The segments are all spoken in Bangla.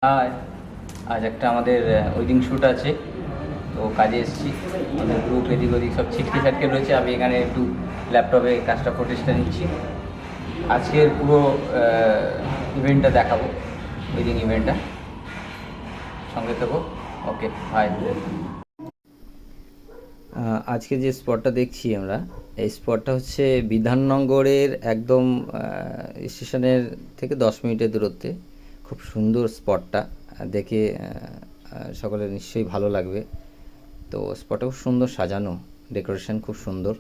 হাই, আজ একটা আমাদের ওয়েডিং শ্যুট আছে, তো কাজে এসেছি। আমাদের গ্রুপ এদিক ওদিক সব ছিটকে ছাটকে রয়েছে। আমি এখানে একটু ল্যাপটপে কাজটা প্রচেষ্টা নিচ্ছি। আজকের পুরো ইভেন্টটা দেখাবো, ওয়েডিং ইভেন্টটা। সঙ্গে থাকো। ওকে, হাই। আজকে যে স্পটটা দেখছি আমরা, এই স্পটটা হচ্ছে বিধাননগরের একদম স্টেশনের থেকে 10 মিনিটের দূরত্বে। খুব সুন্দর স্পটটা, দেখে সকলের নিশ্চয়ই ভালো লাগবে। তো স্পটটা খুব সুন্দর সাজানো, ডেকোরেশন খুব সুন্দর।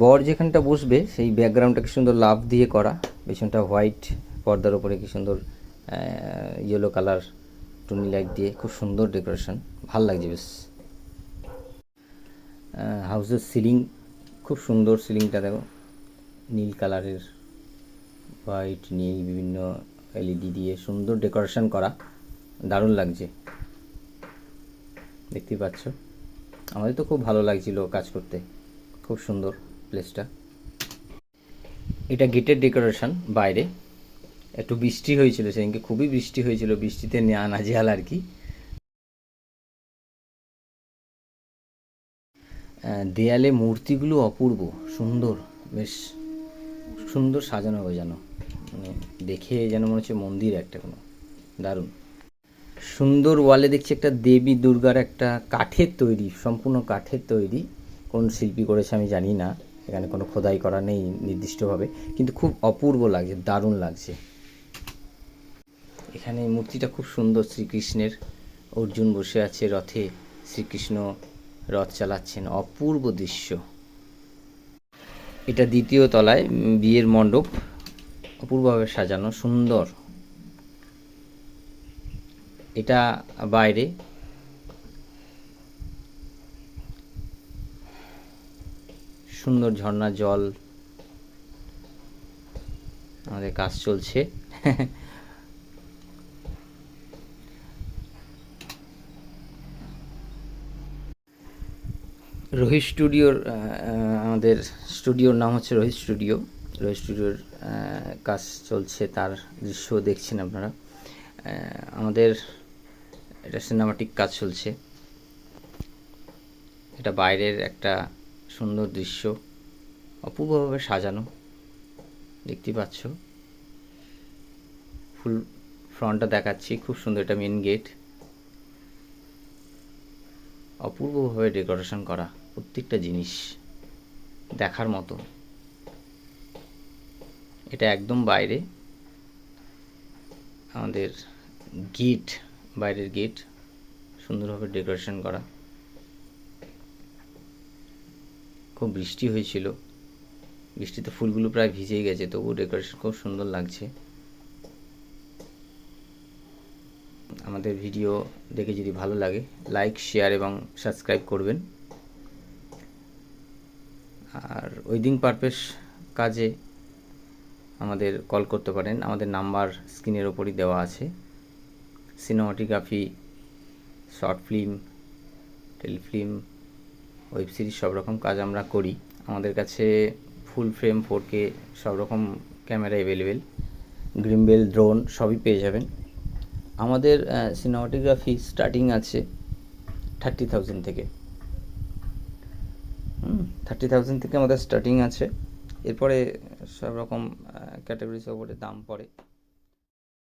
বর যেখানটা বসবে সেই ব্যাকগ্রাউন্ডটা কি সুন্দর লাভ দিয়ে করা, পেছনটা হোয়াইট পর্দার ওপরে কি সুন্দর ইয়েলো কালার টুনি লাইট দিয়ে খুব সুন্দর ডেকোরেশন, ভাল লাগছে বেশ। হাউসের সিলিং খুব সুন্দর, সিলিংটা দেখো নীল কালারের, হোয়াইট নীল বিভিন্ন এলইডি দিয়ে সুন্দর ডেকোরেশন করা, দারুণ লাগছে। দেখতেই পাচ্ছ, আমাদের তো খুব ভালো লাগছিল কাজ করতে, খুব সুন্দর প্লেসটা। এটা গেটের ডেকোরেশন বাইরে। একটু বৃষ্টি হয়েছিল সেদিনকে, খুবই বৃষ্টি হয়েছিল, বৃষ্টিতে নাজেহাল আর কি। দেয়ালে মূর্তিগুলো অপূর্ব সুন্দর, বেশ সুন্দর সাজানো গোছানো, মানে দেখে যেন মনে হচ্ছে মন্দির একটা কোনো, দারুণ সুন্দর। ওয়ালে দেখছি একটা দেবী দুর্গার একটা কাঠের তৈরি, সম্পূর্ণ কাঠের তৈরি। কোন শিল্পী করেছে আমি জানি না, এখানে কোনো খোদাই করা নেই নির্দিষ্টভাবে, কিন্তু খুব অপূর্ব লাগছে, দারুণ লাগছে। এখানে মূর্তিটা খুব সুন্দর, শ্রীকৃষ্ণের। অর্জুন বসে আছে রথে, শ্রীকৃষ্ণ রথ চালাচ্ছেন, অপূর্ব দৃশ্য। এটা দ্বিতীয় তলায় বিয়ের মণ্ডপ, অপূর্বভাবে সাজানো, সুন্দর। এটা বাইরে, সুন্দর ঝর্ণা জল, আমাদের কাজ চলছে। রোহিত স্টুডিওর, আমাদের স্টুডিওর নাম হচ্ছে রোহিত স্টুডিও। রোহিত স্টুডিওর কাজ চলছে, তার দৃশ্য দেখছেন আপনারা। আমাদের এটা সিনেমাটিক কাজ চলছে। এটা বাইরের একটা সুন্দর দৃশ্য, অপূর্বভাবে সাজানো, দেখতেই পাচ্ছ। ফুল ফ্রন্টটা দেখাচ্ছি, খুব সুন্দর। এটা মেন গেট, অপূর্বভাবে ডেকোরেশন করা, প্রত্যেকটা জিনিস দেখার মতো। এটা একদম বাইরে, আমাদের গেট, বাইরের গেট সুন্দরভাবে ডেকোরেশন করা। খুব বৃষ্টি হয়েছিল, বৃষ্টিতে ফুলগুলো প্রায় ভিজেই গেছে, তবুও ডেকোরেশন খুব সুন্দর লাগছে। আমাদের ভিডিও দেখে যদি ভালো লাগে, লাইক শেয়ার এবং সাবস্ক্রাইব করবেন। আর ওয়েডিং পারপাস কাজে আমাদের কল করতে পারেন, আমাদের নাম্বার স্ক্রিনের ওপরই দেওয়া আছে। Cinematography, short film, Telefilm, web series সব রকম কাজ আমরা করি। আমাদের কাছে ফুল ফ্রেম 4K সব রকম ক্যামেরা অ্যাভেলেবেল, গ্রিমবেল, ড্রোন সবই পেয়ে যাবেন। আমাদের সিনেমাটোগ্রাফি স্টার্টিং আছে 30,000 থেকে। 30,000 থেকে আমাদের স্টার্টিং আছে, এরপরে সব রকম ক্যাটাগরিজ ওপরে দাম পড়ে।